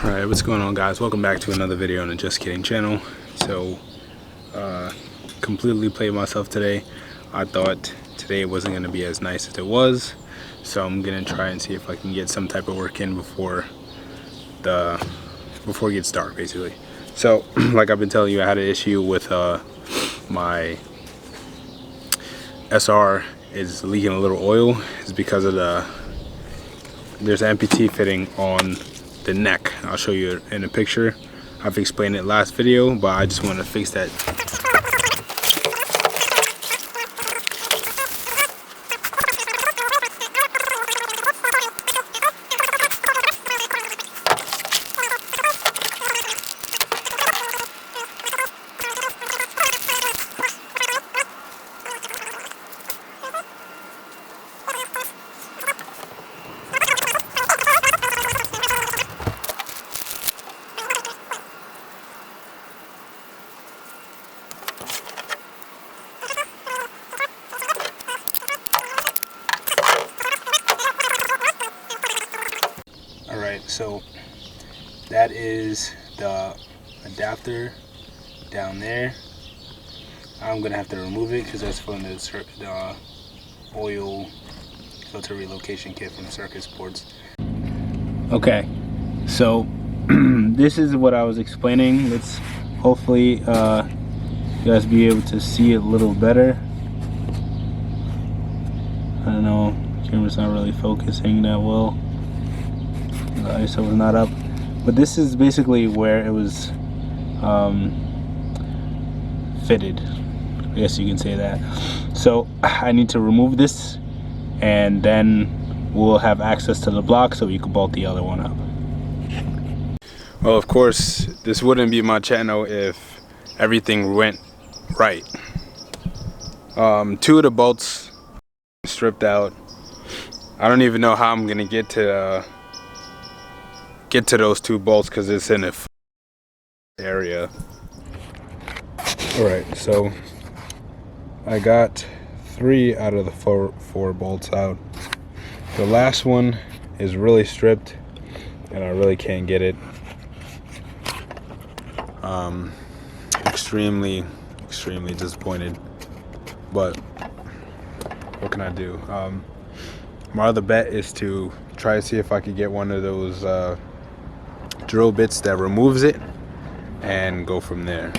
Alright, what's going on, guys? Welcome back to another video on the Just Kidding channel. So completely played myself today. I thought today wasn't going to be as nice as it was, so I'm going to try and see if I can get some type of work in before it gets dark, basically. So like I've been telling you, I had an issue with my SR is leaking a little oil. It's because of there's an MPT fitting on the neck. I'll show you in a picture. I've explained it last video, but I just want to fix that. So that is the adapter down there. I'm gonna have to remove it because that's from the oil filter relocation kit from Circuit Sports. Okay, so this is what I was explaining. Let's hopefully you guys be able to see it a little better. I don't know, the camera's not really focusing that well. The ISO was not up, but this is basically where it was fitted, I guess you can say that. So I need to remove this, and then we'll have access to the block so we can bolt the other one up. Well, of course, this wouldn't be my channel if everything went right. Two of the bolts stripped out. I don't even know how I'm gonna get to those two bolts because it's in a area. Alright, so I got 3 out of the four bolts out. The last one is really stripped and I really can't get it. Extremely disappointed, but what can I do? My other bet is to try to see if I could get one of those drill bits that removes it and go from there.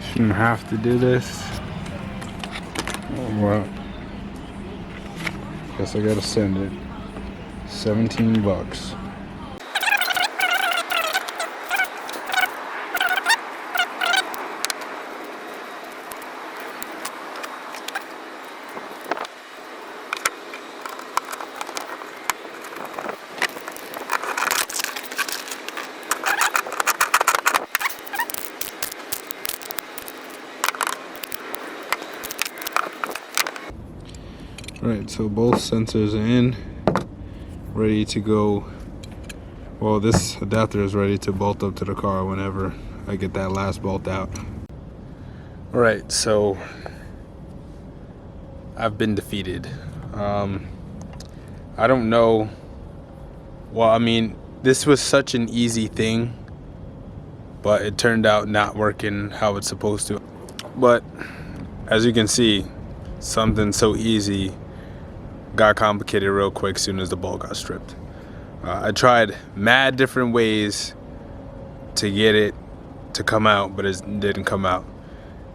Shouldn't have to do this. Oh, well, guess I gotta send it. 17 bucks. Alright, so both sensors are in, ready to go. Well, this adapter is ready to bolt up to the car whenever I get that last bolt out. Alright, so I've been defeated. I don't know. Well, I mean, this was such an easy thing, but it turned out not working how it's supposed to. But as you can see, something so easy got complicated real quick as soon as the bolt got stripped. I tried mad different ways to get it to come out, but it didn't come out.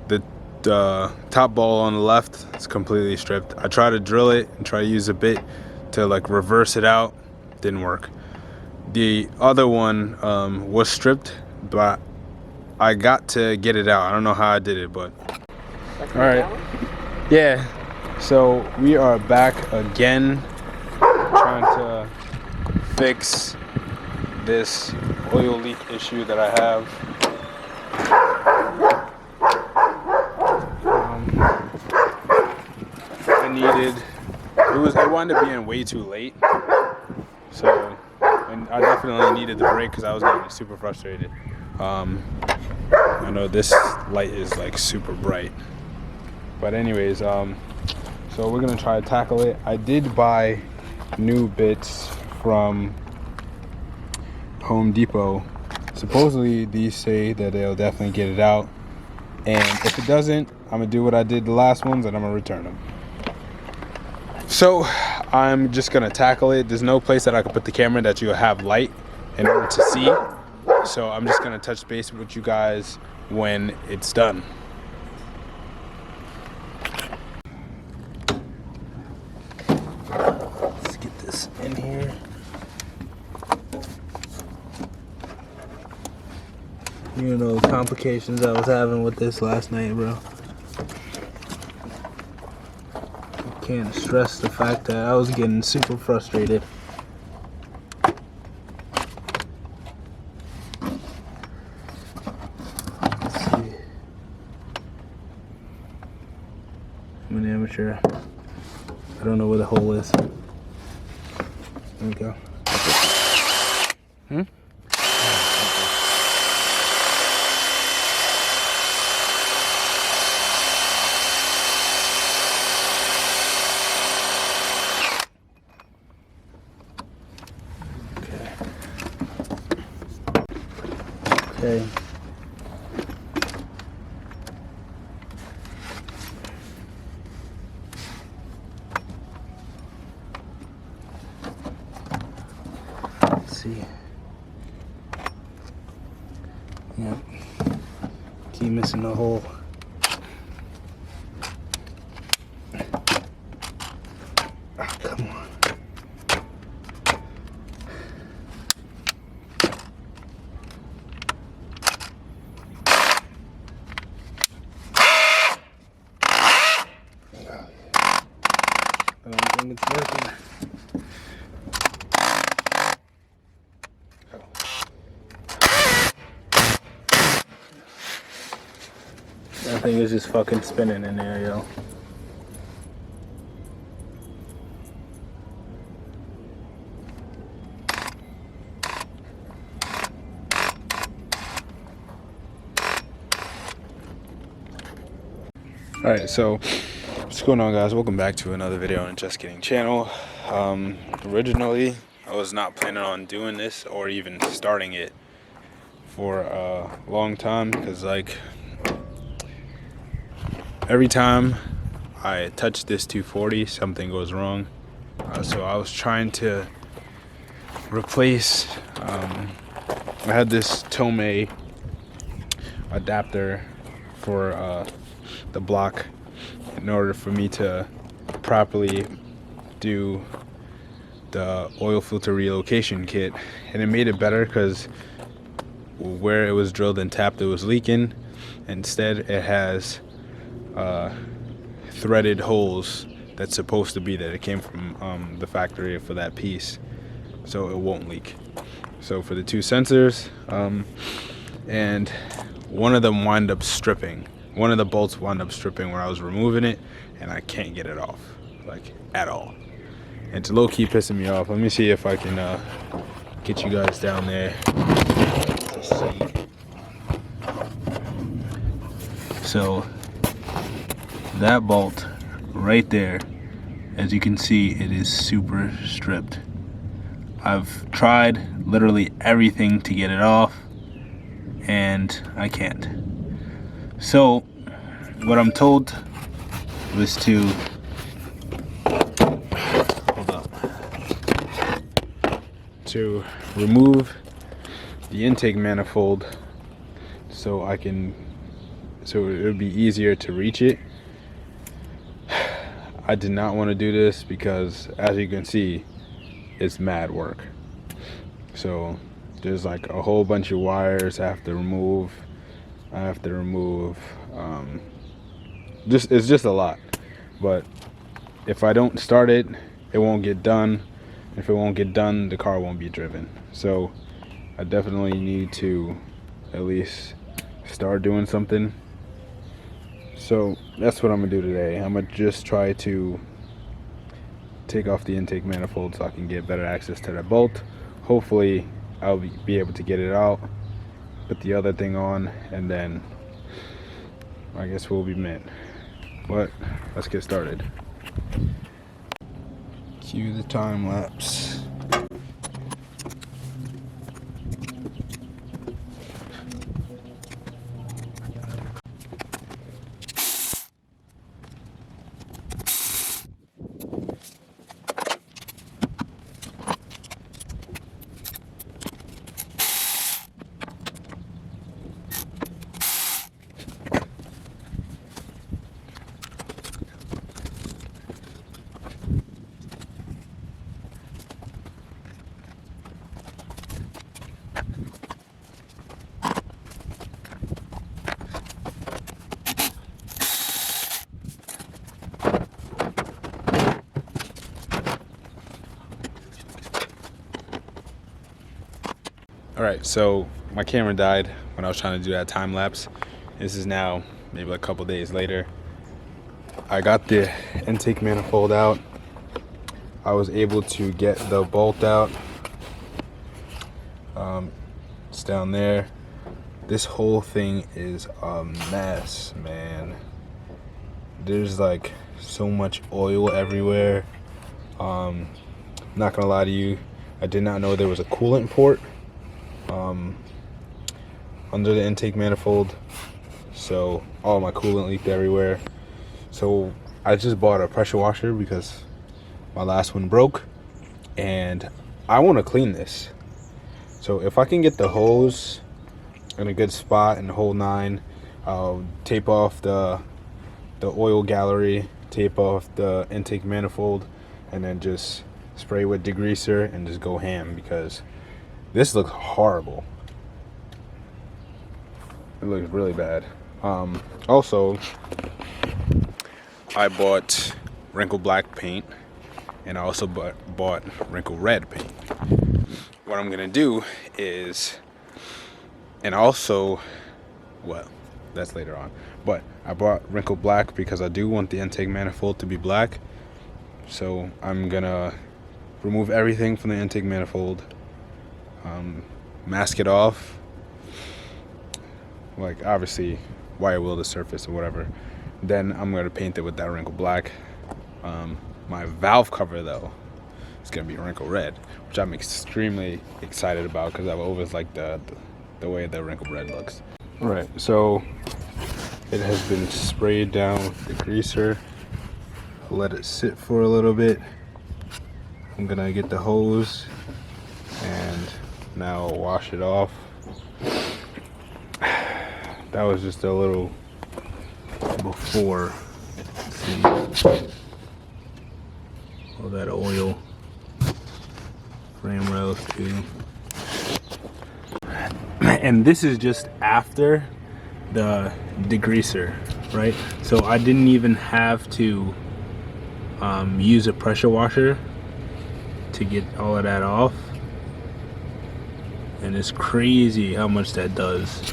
The top ball on the left is completely stripped. I tried to drill it and try to use a bit to like reverse it out. Didn't work. The other one was stripped, but I got to get it out. I don't know how I did it, but all right. Yeah. So we are back again, trying to fix this oil leak issue that I have. It wound up being way too late. So, and I definitely needed the break because I was getting super frustrated. I know this light is like super bright, but anyways, so we're gonna try to tackle it. I did buy new bits from Home Depot. Supposedly these say that they'll definitely get it out, and if it doesn't, I'm gonna do what I did the last ones and I'm gonna return them. So I'm just gonna tackle it. There's no place that I can put the camera that you'll have light in order to see, so I'm just gonna touch base with you guys when it's done. Let's get this in here. You know the complications I was having with this last night, bro. I can't stress the fact that I was getting super frustrated. Let's see. I'm an amateur. I don't know where the hole is. There we go. Okay. Let's see. Yep. Keep missing the hole. Oh, come on. I don't think it's working. That thing is just fucking spinning in there, yo. Alright, so what's going on, guys? Welcome back to another video on Just Kidding channel. Originally I was not planning on doing this or even starting it for a long time, because like every time I touch this 240 something goes wrong. So I was trying to replace I had this Tomei adapter for the block in order for me to properly do the oil filter relocation kit, and it made it better because where it was drilled and tapped it was leaking. Instead it has threaded holes that's supposed to be there. It came from the factory for that piece, so it won't leak. So for the two sensors, and one of them wound up stripping. One of the bolts wound up stripping where I was removing it, and I can't get it off, like, at all. It's low-key pissing me off. Let me see if I can get you guys down there to see. So that bolt right there, as you can see, it is super stripped. I've tried literally everything to get it off, and I can't. So what I'm told was to remove the intake manifold so it would be easier to reach it. I did not want to do this because, as you can see, it's mad work. So there's like a whole bunch of wires I have to remove. It's just a lot. But if I don't start it, it won't get done. If it won't get done, the car won't be driven. So I definitely need to at least start doing something. So that's what I'm gonna do today. I'm gonna just try to take off the intake manifold so I can get better access to that bolt. Hopefully I'll be able to get it out, put the other thing on, and then I guess we'll be mint. But let's get started. Cue the time lapse. All right, so my camera died when I was trying to do that time lapse. This is now maybe a couple days later. I got the intake manifold out. I was able to get the bolt out. It's down there. This whole thing is a mess, man. There's like so much oil everywhere. Not gonna lie to you, I did not know there was a coolant port under the intake manifold, so all my coolant leaked everywhere. So I just bought a pressure washer because my last one broke, and I want to clean this. So if I can get the hose in a good spot and the whole nine, I'll tape off the oil gallery, tape off the intake manifold, and then just spray with degreaser and just go ham, because this looks horrible. It looks really bad. Also, I bought wrinkle black paint, and I also bought wrinkle red paint. What I'm gonna do is, and also, well, that's later on, but I bought wrinkle black because I do want the intake manifold to be black. So I'm gonna remove everything from the intake manifold, mask it off, like obviously wire wheel the surface or whatever. Then I'm gonna paint it with that wrinkle black. My valve cover though, it's gonna be wrinkle red, which I'm extremely excited about because I've always liked the way the wrinkle red looks. All right, so it has been sprayed down with the greaser. Let it sit for a little bit. I'm gonna get the hose and now wash it off. That was just a little before. See all that oil, frame rails too. And this is just after the degreaser, right? So I didn't even have to use a pressure washer to get all of that off, and it's crazy how much that does.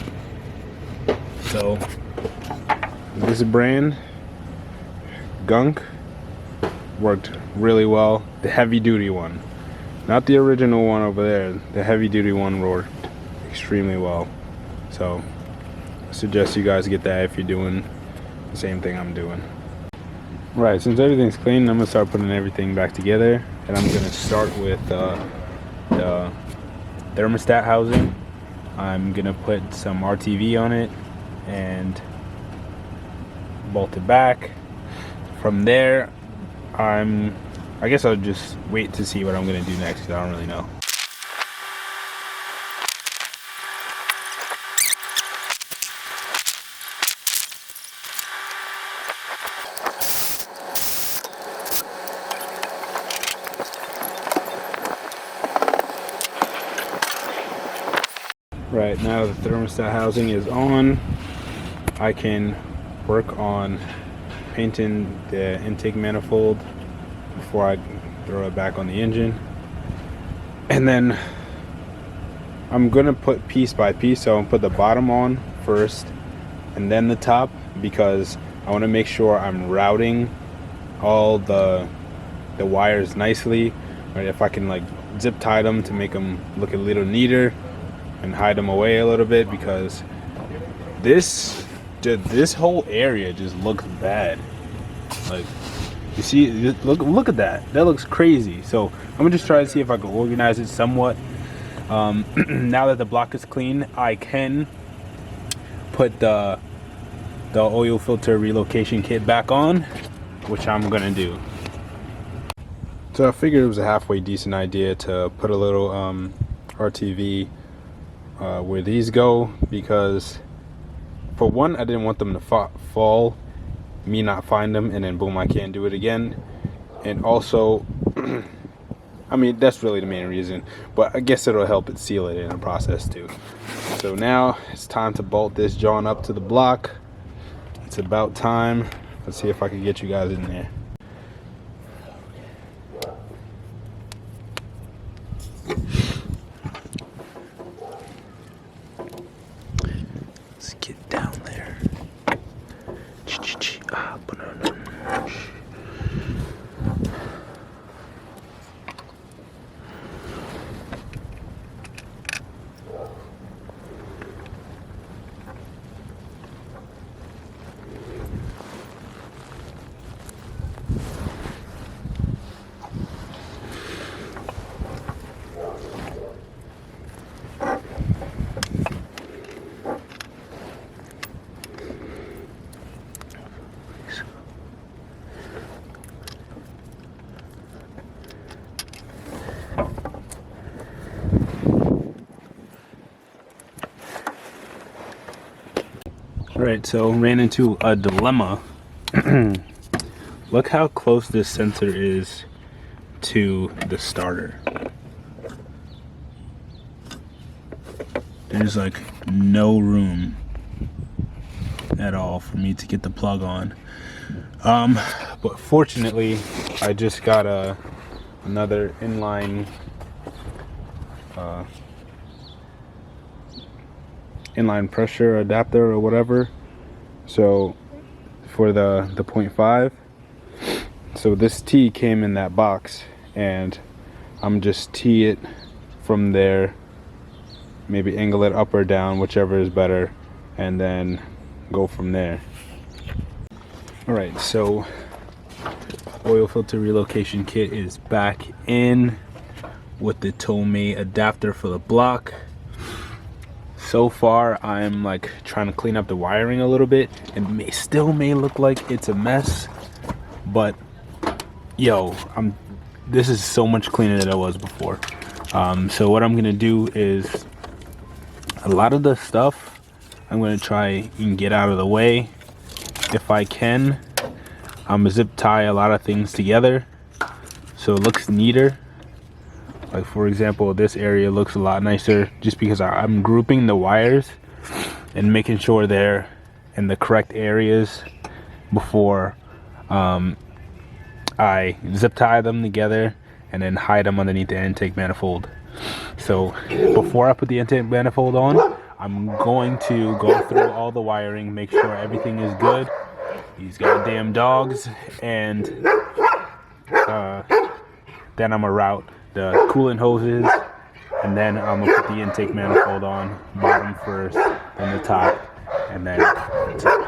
So this brand Gunk worked really well. The heavy duty one, not the original one over there, the heavy duty one worked extremely well. So I suggest you guys get that if you're doing the same thing I'm doing. Right, since everything's clean, I'm gonna start putting everything back together, and I'm gonna start with the thermostat housing. I'm gonna put some RTV on it and bolt it back. From there, I guess I'll just wait to see what I'm gonna do next, because I don't really know. Right, now the thermostat housing is on, I can work on painting the intake manifold before I throw it back on the engine. And then I'm gonna put piece by piece, so I'm gonna put the bottom on first and then the top, because I want to make sure I'm routing all the wires nicely, right? If I can like zip tie them to make them look a little neater and hide them away a little bit, because this whole area just looks bad. Like, you see, look at that. That looks crazy. So I'm gonna just try to see if I can organize it somewhat. Now that the block is clean, I can put the oil filter relocation kit back on, which I'm gonna do. So I figured it was a halfway decent idea to put a little RTV where these go, because for one, I didn't want them to fall, me not find them, and then boom, I can't do it again. And also, I mean, that's really the main reason, but I guess it'll help it seal it in the process too. So now it's time to bolt this John up to the block. It's about time. Let's see if I can get you guys in there. Alright, so ran into a dilemma. Look how close this sensor is to the starter. There's like no room at all for me to get the plug on. But fortunately, I just got another inline pressure adapter or whatever. So for the 0.5, so this T came in that box, and I'm just tee it from there, maybe angle it up or down, whichever is better, and then go from there. Alright, so oil filter relocation kit is back in with the Tomei adapter for the block. So far I'm like trying to clean up the wiring a little bit. It still may look like it's a mess, but yo, this is so much cleaner than it was before. So what I'm gonna do is, a lot of the stuff I'm gonna try and get out of the way if I can. I'm gonna zip tie a lot of things together so it looks neater. Like for example, this area looks a lot nicer just because I'm grouping the wires and making sure they're in the correct areas before I zip tie them together and then hide them underneath the intake manifold. So before I put the intake manifold on, I'm going to go through all the wiring, make sure everything is good. These goddamn dogs, and then I'm gonna route the coolant hoses, and then I'm gonna put the intake manifold on, bottom first, then the top, and then that's it.